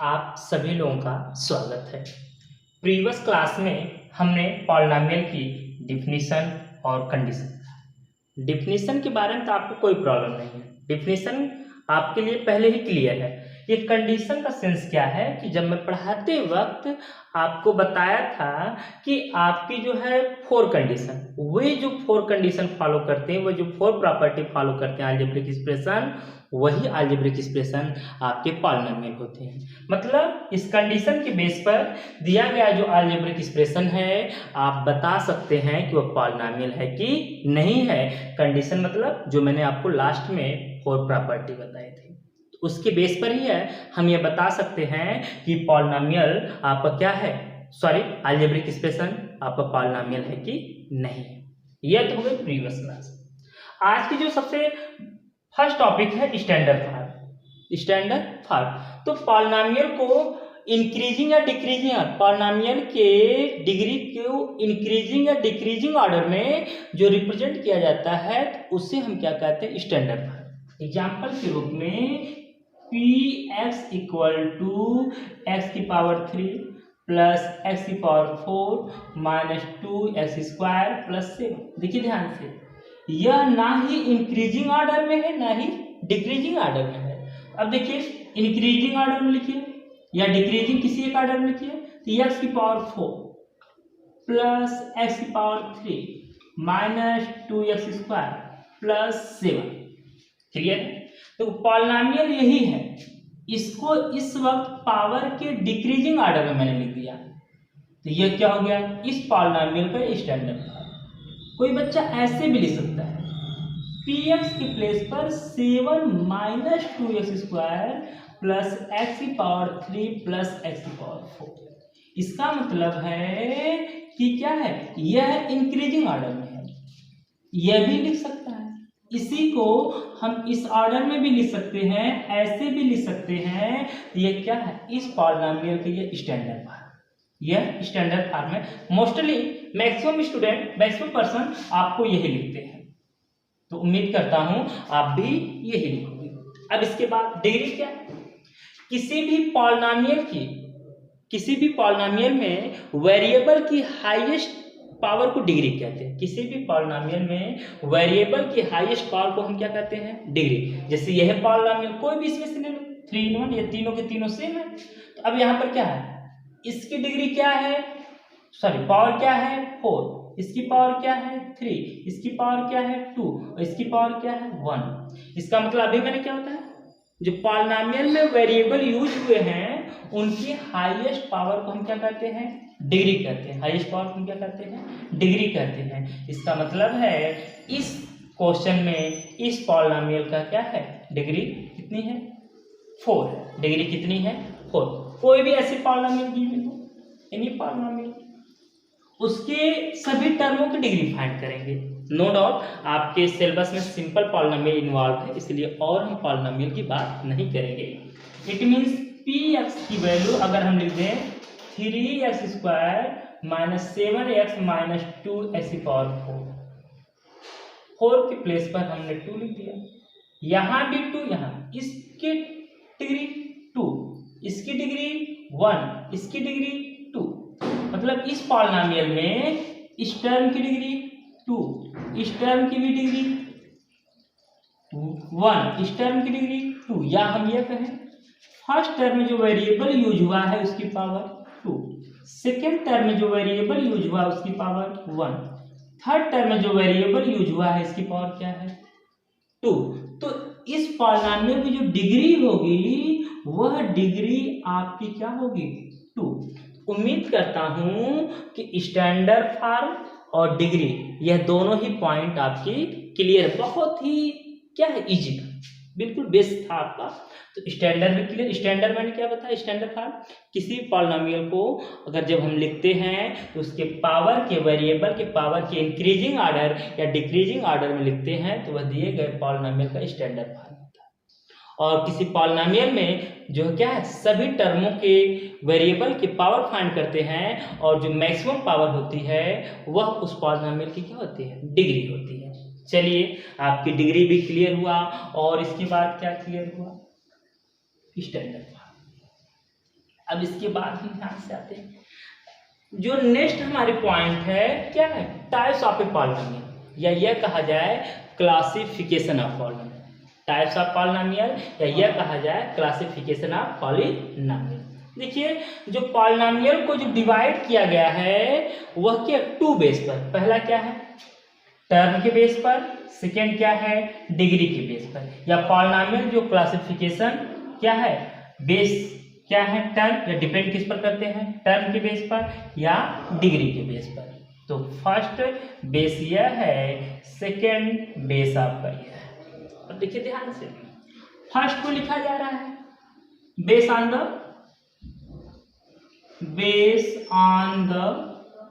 आप सभी लोगों का स्वागत है। प्रीवियस क्लास में हमने पॉलिनोमियल की डिफिनीशन और कंडीशन। डिफिनीशन के बारे में तो आपको कोई प्रॉब्लम नहीं है, डिफिनीशन आपके लिए पहले ही क्लियर है। ये कंडीशन का सेंस क्या है कि जब मैं पढ़ाते वक्त आपको बताया था कि आपकी जो है फोर कंडीशन, वही जो फोर कंडीशन फॉलो करते हैं, वो जो फोर प्रॉपर्टी फॉलो करते हैं अलजेब्रिक एक्सप्रेशन, वही अलजेब्रिक एक्सप्रेशन आपके पॉलिनोमियल होते हैं। मतलब इस कंडीशन के बेस पर दिया गया जो अलजेब्रिक एक्सप्रेशन है आप बता सकते हैं कि वह पॉलिनोमियल है कि नहीं है। कंडीशन मतलब जो मैंने आपको लास्ट में फोर प्रॉपर्टी बताई थी, उसके बेस पर ही है हम ये बता सकते हैं कि पॉलिनोमियल आपका क्या है, सॉरी अलजेब्रिक एक्सप्रेशन आपका पॉलिनोमियल है कि नहीं है। यह तो हो गई प्रीवियस क्लास। आज की जो सबसे फर्स्ट टॉपिक है स्टैंडर्ड फॉर्म। स्टैंडर्ड फॉर्म तो पॉलिनोमियल को इंक्रीजिंग या डिक्रीजिंग, पॉलिनोमियल के डिग्री को इंक्रीजिंग या डिक्रीजिंग ऑर्डर में जो रिप्रेजेंट किया जाता है तो उसे हम क्या कहते हैं, स्टैंडर्ड फॉर्म। एग्जाम्पल के रूप में px इक्वल टू एक्स की पावर 3 प्लस एक्स की power 4 minus 2x square plus 7। देखिए ध्यान से, यह ना ही इंक्रीजिंग ऑर्डर में है ना ही डिक्रीजिंग ऑर्डर में है। अब देखिए इंक्रीजिंग ऑर्डर में लिखिए या डिक्रीजिंग किसी एक ऑर्डर में लिखिए तो एक्स की पावर 4 प्लस एक्स की power 3 minus 2x square plus 7। Clear? तो पॉलिनोमियल यही है, इसको इस वक्त पावर के डिक्रीजिंग ऑर्डर में मैंने लिख दिया तो यह क्या हो गया, इस पॉलिनोमियल का स्टैंडर्ड फॉर्म। कोई बच्चा ऐसे भी लिख सकता है px के प्लेस पर 7 minus 2x square plus x की पावर 3 प्लस एक्स की पावर 4। इसका मतलब है कि क्या है, यह इंक्रीजिंग ऑर्डर में है। यह भी लिख सकता है, इसी को हम इस ऑर्डर में भी लिख सकते हैं, ऐसे भी लिख सकते हैं। ये क्या है, इस पॉलिनोमियल के ये स्टैंडर्ड फॉर्म, यह स्टैंडर्ड फॉर्म है। Mostly maximum student, maximum person आपको यही लिखते हैं, तो उम्मीद करता हूं आप भी यही लिखोगे। अब इसके बाद डिग्री क्या है, किसी भी पॉलिनोमियल में वेरिएबल की हाईएस्ट पावर को डिग्री कहते हैं। किसी भी पॉलिनोमियल में वेरिएबल की हाईएस्ट पावर को हम क्या कहते हैं, डिग्री। जैसे यह पॉलिनोमियल कोई भी इसमें से ले लो, 3 in 1, ये तीनों के तीनों सेम है। तो अब यहाँ पर क्या है, इसकी डिग्री क्या है, सॉरी पावर क्या है 4, इसकी पावर क्या है 3, इसकी पावर क्या है 2 और इसकी पावर क्या है 1। इसका मतलब अभी मैंने क्या बताया, जो पॉलिनोमियल में वेरिएबल यूज हुए हैं उनकी हाईएस्ट पावर को हम क्या कहते हैं, डिग्री कहते हैं। हाईएस्ट पावर को हम क्या कहते हैं, डिग्री कहते हैं। इसका मतलब है इस क्वेश्चन में इस पॉलिनोमियल का क्या है, डिग्री कितनी है, 4 है। डिग्री कितनी है, 4। कोई भी ऐसी पॉलिनोमियल गिवन हो, एनी पॉलिनोमियल, उसके सभी टर्मों की डिग्री फाइंड करेंगे। नो डाउट आपके सिलेबस में सिंपल पॉलिनोमियल इन्वॉल्व है, इसलिए और हम पॉलिनोमियल की बात नहीं करेंगे। इट मींस px की वैल्यू अगर हम लिख दें 3x square minus 7x minus 2x की पावर 4 के प्लेस पर हमने 2 लिख दिया, यहां भी 2, यहां इसकी डिग्री 2, इसकी डिग्री 1, इसकी डिग्री 2। मतलब इस पॉलिनोमियल में इस टर्म की डिग्री 2, इस टर्म की भी डिग्री 1, इस टर्म की डिग्री 2, या हम ये कहें फर्स्ट टर्म में जो वेरिएबल यूज हुआ है उसकी पावर 2, सेकेंड टर्म में जो वेरिएबल यूज हुआ उसकी पावर 1, थर्ड टर्म में जो वेरिएबल यूज हुआ है इसकी पावर क्या है 2। तो इस पॉलिनोमियल की जो डिग्री होगी वह डिग्री आपकी क्या होगी 2। उम्मीद करता हूं कि स्टैंडर्ड फॉर्म और डिग्री यह दोनों ही पॉइंट आपकी क्लियर, बहुत ही क्या है, इजी था, बिल्कुल बेस्ट था आपका। तो स्टैंडर्ड भी क्लियर। स्टैंडर्ड मैंने क्या बताया, स्टैंडर्ड फॉर्म किसी पॉलिनोमियल को अगर जब हम लिखते हैं तो उसके पावर के वेरिएबल के पावर के इंक्रीजिंग ऑर्डर या डिक्रीजिंग ऑर्डर में लिखते हैं तो वह दिए गए पॉलिनोमियल का स्टैंडर्ड फॉर्म होता है। और किसी पॉलिनोमियल में जो क्या है, सभी टर्मों के वेरिएबल की पावर फाइंड करते हैं और जो मैक्सिमम पावर होती है वह उस पॉलिनोमियल की क्या होती है, डिग्री होती है। चलिए आपकी डिग्री भी क्लियर हुआ और इसके बाद क्या क्लियर हुआ, स्टैंडर्ड फॉर्म। अब इसके बाद हम ध्यान से आते हैं, जो नेक्स्ट हमारी पॉइंट है क्या है, टाइप्स ऑफ ए पॉलिनोमियल, या यह कहा जाए classification of polynomial. Types of polynomial, या यह कहा जाए क्लासिफिकेशन ऑफ पॉलिनोमियल। देखिए, जो पॉलिनोमियल को जो डिवाइड किया गया है वह क्या, टू बेस पर। पहला क्या है, टर्म के बेस पर, सेकेंड क्या है, डिग्री के बेस पर। या पॉलिनोमियल जो क्लासिफिकेशन क्या है, बेस क्या है, टर्म, या डिपेंड किस पर करते हैं, टर्म के बेस पर या डिग्री के बेस पर। तो फर्स्ट बेस यह है, सेकेंड बेस आपका यह है। अब देखिए ध्यान से, फर्स्ट को लिखा जा रहा है बेस ऑन द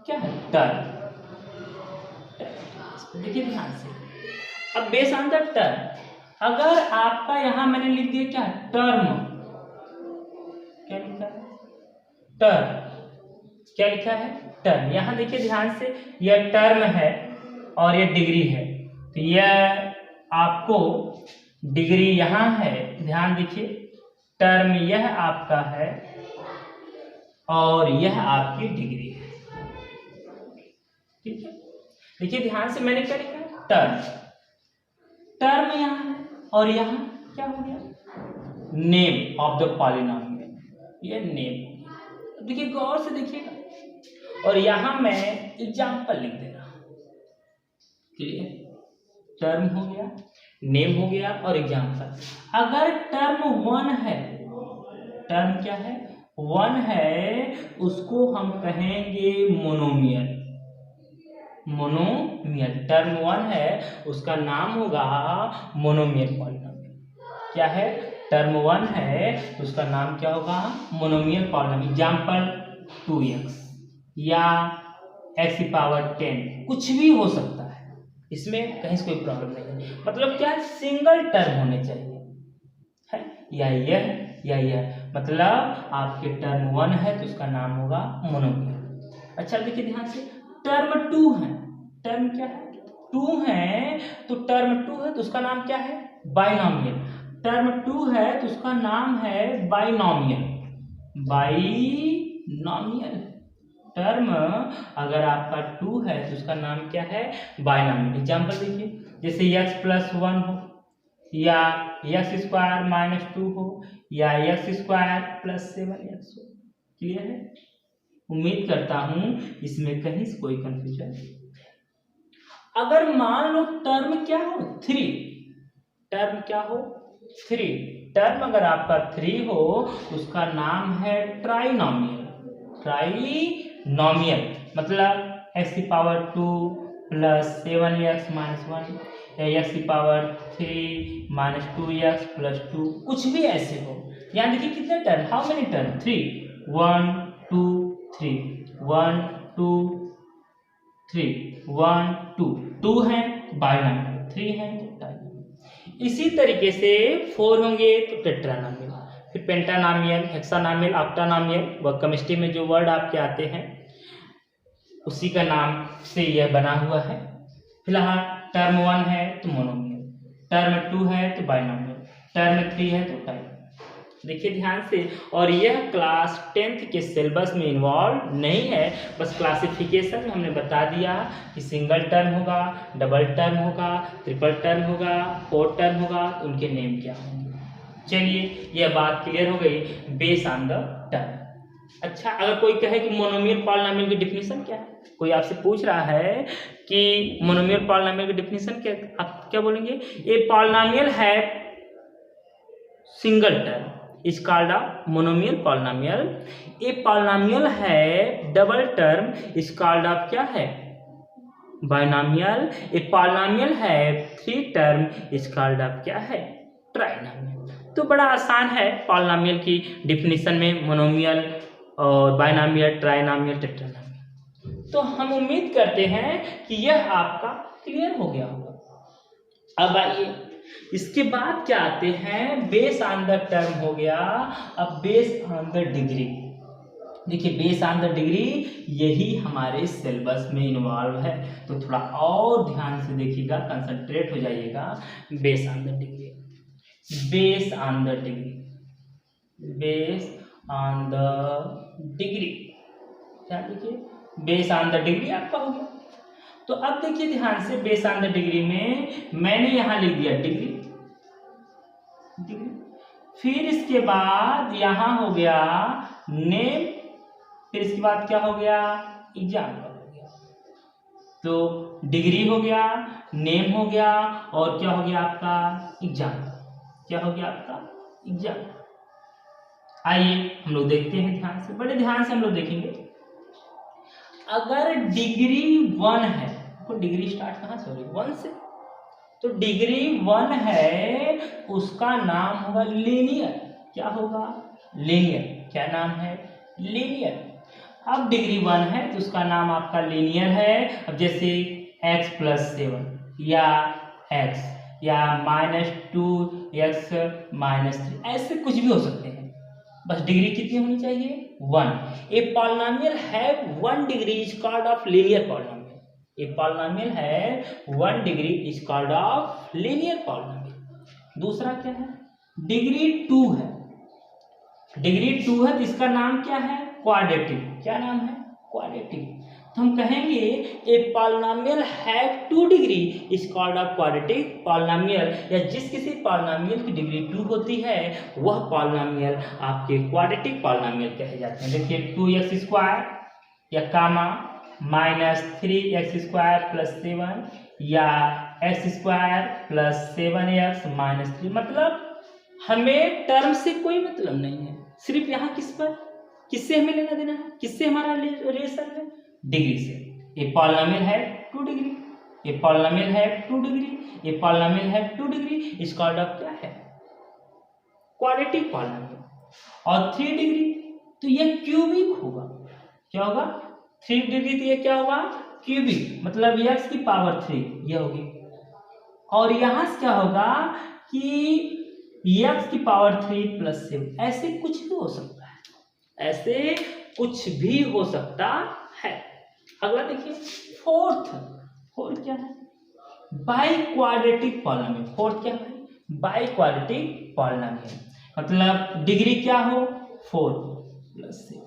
क्या है, टर्म। देखिए ध्यान से, अब बेस ऑन द टर्म, अगर आपका यहां मैंने लिख दिया क्या, टर्म, क्या लिखा है, टर्म, क्या लिखा है, टर्म। यहां देखिए ध्यान से, यह टर्म है और यह डिग्री है, तो यह आपको डिग्री यहां है, ध्यान देखिए, टर्म यह आपका है और यह आपकी डिग्री है, ठीक है। देखिए ध्यान से, मैंने क्या लिखा, टर्म, टर्म यहां है और यहां क्या हो गया, नेम ऑफ द पॉलिनोमियल, ये नेम। देखिए गौर से देखिएगा, और यहां मैं एग्जाम्पल लिख दे रहा हूं, क्लियर, टर्म हो गया, नेम हो गया और एग्जाम्पल। अगर टर्म वन है, टर्म क्या है, वन है, उसको हम कहेंगे मोनोमियल, मोनोमियल। टर्म वन है उसका नाम होगा मोनोमियल पॉलिनोमियल। क्या है, टर्म वन है उसका नाम क्या होगा, मोनोमियल पॉलिनोमियल। एग्जाम्पल 2x या x⁻10, कुछ भी हो सकता है, इसमें कहीं से कोई प्रॉब्लम नहीं है। मतलब क्या, सिंगल टर्म होने चाहिए है, या यह, मतलब आपके टर्म वन है तो उसका नाम होगा मोनोमियल। अच्छा देखिए ध्यान से, टर्म टू है, टर्म क्या है, टू है, तो टर्म टू है तो उसका नाम क्या है, बाइनोमियल। टर्म टू है तो उसका नाम है बाइनोमियल, बाइनोमियल। टर्म अगर आपका टू है तो उसका नाम क्या है, बाइनोमियल। एग्जाम्पल देखिए, जैसे x+1 हो, या x² - 2 हो, या x² + 7x हो। क्लियर है, उम्मीद करता हूं इसमें कहीं से कोई कंफ्यूजन नहीं। अगर मान लो टर्म क्या हो, 3, टर्म क्या हो, 3, टर्म अगर आपका 3 हो उसका नाम है ट्राइनोमियल, ट्राइनोमियल। मतलब x⁻2 + 7x - 1, या x⁻3 - 2x + 2, कुछ भी ऐसे हो। यहाँ देखिए कितने टर्म, हाउ मेनी टर्म, 3, 1 2 3, 1 2 3, 1 2, 2 है बाइनोमियल, 3 है तो ट्राइनोमियल। इसी तरीके से 4 होंगे तो टेट्रानोमियल, फिर पेंटानोमियल, हेक्सानोमियल, ऑक्टानोमियल। वह केमिस्ट्री में जो वर्ड आपके आते हैं उसी का नाम से यह बना हुआ है। फिलहाल टर्म 1 है तो मोनोमियल, टर्म 2 है तो बाइनोमियल, टर्म 3 है तो ट्राइनोमियल। देखिए ध्यान से, और यह क्लास 10th के सिलेबस में इन्वॉल्व नहीं है, बस क्लासिफिकेशन में हमने बता दिया कि सिंगल टर्म होगा, डबल टर्म होगा, ट्रिपल टर्म होगा, फोर टर्म होगा, उनके नेम क्या होंगे। चलिए यह बात क्लियर हो गई बेस ऑन द टर्म। अच्छा, अगर कोई कहे कि मोनोमियल पॉलिनोमियल की डिफिनीशन क्या है, कोई आपसे पूछ रहा है कि मोनोमियल पॉलिनोमियल की डिफिनीशन क्या, आप क्या बोलेंगे, ए पॉलिनोमियल है single term is called a monomial polynomial. A polynomial है double term is called a क्या है, बाइनोमियल। ए पॉलिनोमियल है 3 टर्म इज कॉल्ड अ क्या है, ट्राइनोमियल। तो बड़ा आसान है पॉलिनोमियल की डिफिनीशन में, मोनोमियल और बाइनोमियल, ट्राइनोमियल, टेट्रानोमियल। तो हम उम्मीद करते हैं कि यह आपका क्लियर हो गया होगा। अब आइए इसके बाद क्या आते हैं, बेस ऑन द टर्म हो गया, अब बेस ऑन द डिग्री। देखिए बेस ऑन द डिग्री यही हमारे सिलेबस में इन्वॉल्व है, तो थोड़ा और ध्यान से देखिएगा, कंसंट्रेट हो जाइएगा। Base on the degree, base on the degree, base on the degree, क्या देखिए बेस ऑन द डिग्री आपका हो गया। तो अब देखिए ध्यान से, बेस ऑन द डिग्री में मैंने यहां लिख दिया डिग्री, डिग्री, फिर इसके बाद यहां हो गया नेम, फिर इसके बाद क्या हो गया एग्जाम्पल हो गया। तो डिग्री हो गया, नेम हो गया, और क्या हो गया आपका एग्जाम्पल, क्या हो गया आपका एग्जाम्पल। आइए हम लोग देखते हैं ध्यान से, बड़े ध्यान से हम लोग देखेंगे। अगर डिग्री 1 है, तो डिग्री स्टार्ट कहाँ से हो रही है 1 से, तो डिग्री 1 है उसका नाम होगा लीनियर, क्या होगा लीनियर, क्या नाम है लीनियर। अब डिग्री 1 है तो उसका नाम आपका लीनियर है। अब जैसे x + 7 या x या -2x - 3, ऐसे कुछ भी हो सकते हैं, बस डिग्री कितनी होनी चाहिए 1। A polynomial have 1 degree is called off linear polynomial. A polynomial है 1 degree is called off linear polynomial. दूसरा क्या है डिग्री 2 है, डिग्री 2 है तो इसका नाम क्या है क्वाड्रेटिक, क्या नाम है क्वाड्रेटिक। तो हम कहेंगे a polynomial have 2 degree is called off quadratic polynomial, या जिस किसी पॉलिनोमियल की डिग्री 2 होती है वह पॉलिनोमियल आपके क्वाड्रेटिक पॉलिनोमियल कहे जाते हैं। देखिए 2x² या कामा -3x² + 7 या x² + 7x - 3, मतलब हमें टर्म से कोई मतलब नहीं है, सिर्फ यहाँ किस पर, किससे हमें लेना देना है, किससे हमारा रिलेशन है डिग्री से। ये पॉलिनोमियल है 2 डिग्री, ये पॉलिनोमियल है 2 डिग्री, ये पॉलिनोमियल है 2 डिग्री, इस कॉल्ड ऑफ क्या है क्वाड्रेटिक पॉलिनोमियल। और 3 डिग्री तो ये क्यूबिक होगा, क्या होगा 3 डिग्री तो ये क्या होगा क्यूबिक, मतलब x की पावर 3 ये होगी। और यहां से क्या होगा कि x की पावर 3 + 7, ऐसे कुछ भी हो सकता है, ऐसे कुछ भी हो सकता है। अगला देखिए फोर्थ क्या है बाई क्वाड्रेटिक पॉलिनोमियल। फोर्थ क्या है बाई क्वाड्रेटिक पॉलिनोमियल, मतलब डिग्री क्या हो 4 + 6,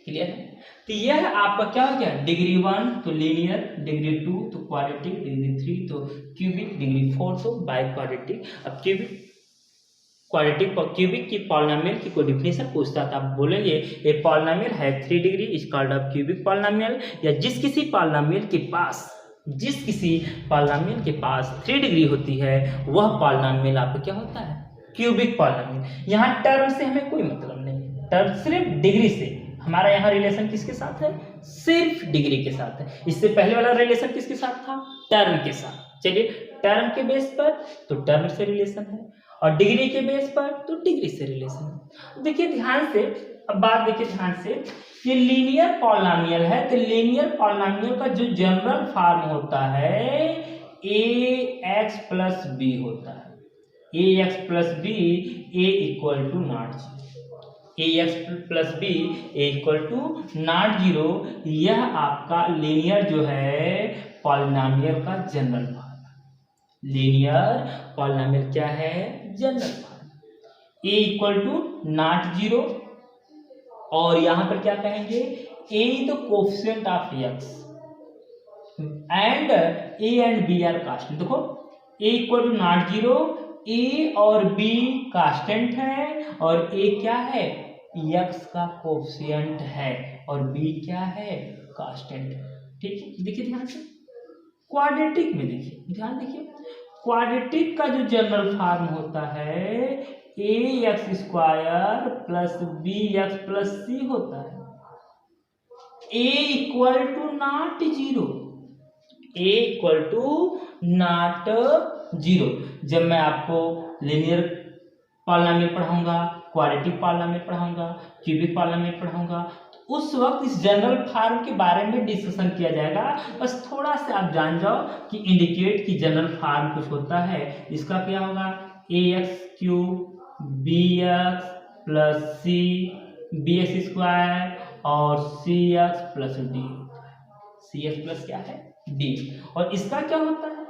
क्लियर है। तो यह आपका क्या हो गया डिग्री 1 तो लीनियर, डिग्री 2 तो क्वाड्रेटिक, डिग्री 3 तो क्यूबिक, डिग्री 4 तो बाई क्वाड्रेटिक। अब क्यूबिक की पॉलिनोमियल की कोई डिफिनेशन पूछता था, आप बोलेंगे ए पॉलिनोमियल है 3 degree is called off cubic polynomial, या जिस किसी पॉलिनोमियल के पास 3 डिग्री होती है वह पॉलिनोमियल आपका क्या होता है क्यूबिक पॉलिनोमियल। यहाँ टर्म से हमें कोई मतलब नहीं है, टर्म सिर्फ डिग्री से, हमारा यहाँ रिलेशन किसके साथ है सिर्फ डिग्री के साथ है। इससे पहले वाला रिलेशन किसके साथ था टर्म के साथ। चलिए टर्म के बेस पर तो टर्म से रिलेशन है, और डिग्री के बेस पर तो डिग्री से रिलेशन है। देखिए ध्यान से, अब बात देखिए ध्यान से, ये लीनियर पॉलिनोमियल है तो लीनियर पॉलिनोमियल का जो जनरल फॉर्म होता है ax + b होता है, ax + b a = not 0, ax + b a = not 0, यह आपका लीनियर जो है पॉलिनोमियल का जनरल फॉर्म। लीनियर पॉलिनोमियल क्या है जनरल फॉर्म, a = नॉट 0, और यहां पर क्या कहेंगे a the coefficient of x and a and b are constant. देखो a = नॉट 0, a और b कांस्टेंट है, और a क्या है x का कोएफिशिएंट है, और b क्या है कांस्टेंट है। ठीक है, देखिए ध्यान से क्वाड्रेटिक में, देखिए ध्यान देखिए क्वाड्रेटिक का जो जनरल फॉर्म होता है ax² + bx + c होता है। a = not 0, a = not 0। जब मैं आपको लीनियर पॉलिनोमियल पढ़ाऊंगा, क्वाड्रेटिक पॉलिनोमियल पढ़ाऊंगा, क्यूबिक पॉलिनोमियल पढ़ाऊंगा, तो उस वक्त इस जनरल फॉर्म के बारे में डिस्कशन किया जाएगा। बस थोड़ा सा आप जान जाओ कि इंडिकेट की जनरल फॉर्म कुछ होता है, इसका क्या होगा ax³ bx + c bx² और cx + d, cx प्लस क्या है d। और इसका क्या होता है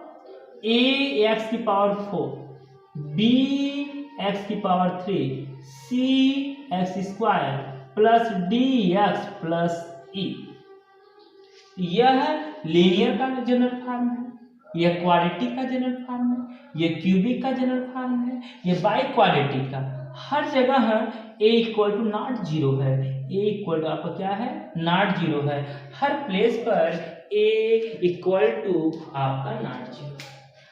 ax की पावर 4 b एक्स की power 3 c x square plus d x plus e. यह लीनियर का जनरल फॉर्म है, यह क्वाड्रेटिक का जनरल फॉर्म है, यह क्यूबिक का जनरल फॉर्म है, यह बाई क्वाड्रेटिक का। हर जगह ए इक्वल टू नॉट जीरो है, ए इक्वल टू आपका क्या है नॉट जीरो है। हर प्लेस पर ए इक्वल टू आपका नॉट जीरो।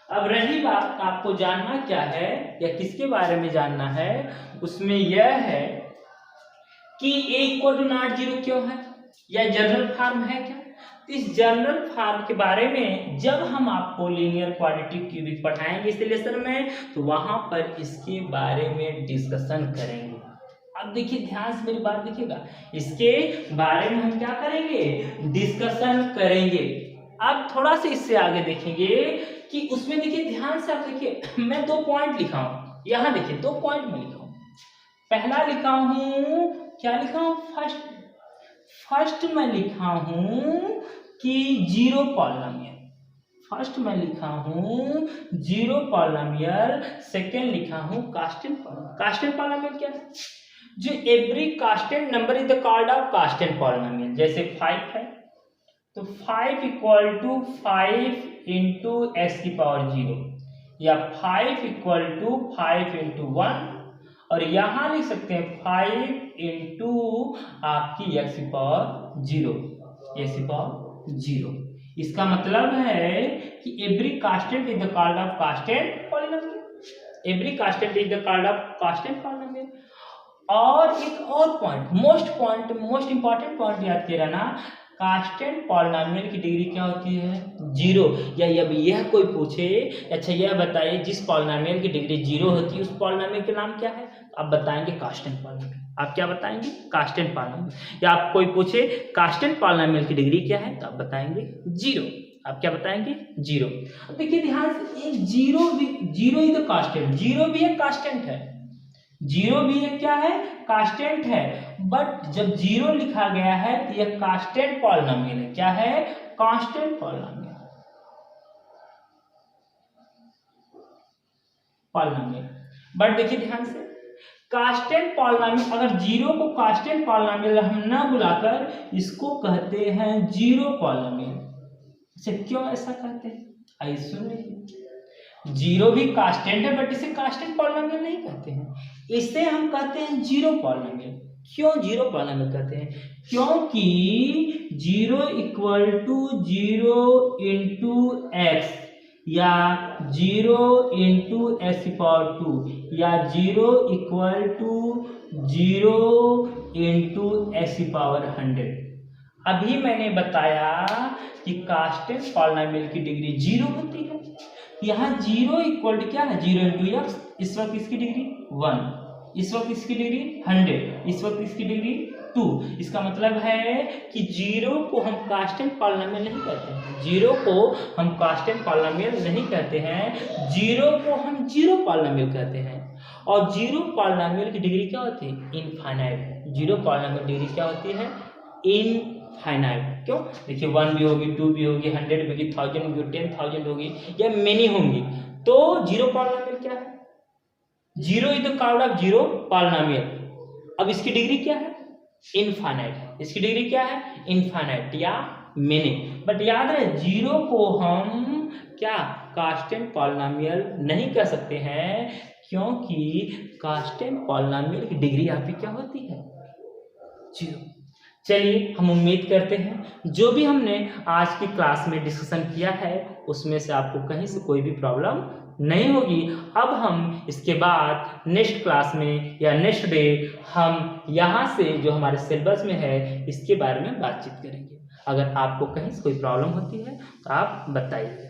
अब रही बात आपको जानना क्या है या किसके बारे में जानना है, उसमें यह है कि ए इक्वल टू नॉट जीरो क्यों है या जनरल फॉर्म है क्या। इस जनरल फॉर्म के बारे में जब हम आपको लीनियर क्वाड्रेटिक क्यूबिक पढ़ाएंगे इस लेसन में, तो वहां पर इसके बारे में डिस्कशन करेंगे। अब देखिए ध्यान से मेरी बात देखिएगा, इसके बारे में हम क्या करेंगे डिस्कशन करेंगे। अब थोड़ा सा इससे आगे देखेंगे कि उसमें देखिए ध्यान से आप देखिए, मैं 2 पॉइंट लिखा हूं, यहां देखिए 2 पॉइंट में लिखा हूं। पहला लिखा हूं, क्या लिखा हूं, फर्स्ट में लिखा हूं कि जीरो पॉलिनोमियल, फर्स्ट में लिखा हूं जीरो पॉलिनोमियल, सेकेंड लिखा हूं कांस्टेंट पॉलिनोमियल। कांस्टेंट पॉलिनोमियल क्या है, जो every constant number is the called off constant polynomial. जैसे 5 है तो 5 इक्वल टू 5 इंटू एक्स की पावर 0, या 5 इक्वल टू 5 इंटू 1, और यहां लिख सकते हैं 5 इंटू आपकी एक्स की पावर 0, एक्स की पावर 0। इसका मतलब है कि every constant is the called off constant polynomial, every constant is the called off constant polynomial. और एक और पॉइंट मोस्ट इंपॉर्टेंट पॉइंट याद किया रहना, कांस्टेंट पॉलिनोमियल की डिग्री क्या होती है 0। या यह कोई पूछे अच्छा यह बताइए जिस पॉलिनोमियल की डिग्री 0 होती है उस पॉलिनोमियल के नाम क्या है, आप बताएंगे कांस्टेंट पॉलिनोमियल। आप क्या बताएंगे कांस्टेंट पॉलिनोमियल। या आप कोई पूछे कांस्टेंट पॉलिनोमियल की डिग्री क्या है तो आप बताएंगे 0। आप क्या बताएंगे 0। अब देखिए ध्यान से, एक zero is the constant, zero भी एक कांस्टेंट है, जीरो भी एक क्या है कांस्टेंट है, बट जब जीरो लिखा गया है तो यह कांस्टेंट पॉलिनोमियल है। क्या है कांस्टेंट पॉलिनोमियल, बट देखिए ध्यान से, कांस्टेंट पॉलिनोमियल, अगर जीरो को कांस्टेंट पॉलिनोमियल हम ना बुलाकर इसको कहते हैं जीरो पॉलिनोमियल। अच्छा क्यों ऐसा कहते हैं, आइए सुन लीजिए। जीरो भी कांस्टेंट है बट इसे कांस्टेंट पॉलिनोमियल नहीं कहते हैं, इसे हम कहते हैं जीरो पॉलिनोमियल। क्यों जीरो पॉलिनोमियल कहते हैं, क्योंकि zero equal to 0 into X, या 0 इंटू एक्स की पावर 2, या 0 इक्वल टू 0 इंटू एक्स की पावर 100। अभी मैंने बताया कि कांस्टेंट पॉलिनोमियल की डिग्री 0 होती है। यहाँ 0 इक्वल टू क्या है 0 इंटू एक्स, इस वक्त इसकी डिग्री 1, इस वक्त इसकी डिग्री 100, इस वक्त इसकी डिग्री 2। इसका मतलब है कि 0 को हम कांस्टेंट पॉलिनोमियल नहीं कहते हैं, 0 को हम कांस्टेंट पॉलिनोमियल नहीं कहते हैं, 0 को हम जीरो पॉलिनोमियल कहते हैं। और जीरो पॉलिनोमियल की डिग्री क्या होती है इनफाइनाइट। जीरो पॉलिनोमियल डिग्री क्या होती है इनफाइनाइट। क्यों, देखिए 1 भी होगी, 2 भी होगी, 100 भी होगी, 1000 भी होगी, 10,000 होगी, या मेनी होंगी। तो जीरो पॉलिनोमियल क्या है, zero is the called off zero polynomial. अब इसकी डिग्री क्या है इनफाइनाइट, इसकी डिग्री क्या है इनफाइनाइट या मेनी। बट याद रहे जीरो को हम क्या कांस्टेंट पॉलिनोमियल नहीं कह सकते हैं, क्योंकि कांस्टेंट पॉलिनोमियल की डिग्री आपकी क्या होती है 0। चलिए हम उम्मीद करते हैं जो भी हमने आज की क्लास में डिस्कशन किया है उसमें से आपको कहीं से कोई भी प्रॉब्लम नहीं होगी। अब हम इसके बाद नेक्स्ट क्लास में या नेक्स्ट डे हम यहाँ से जो हमारे सिलेबस में है इसके बारे में बातचीत करेंगे। अगर आपको कहीं से कोई प्रॉब्लम होती है तो आप बताइए।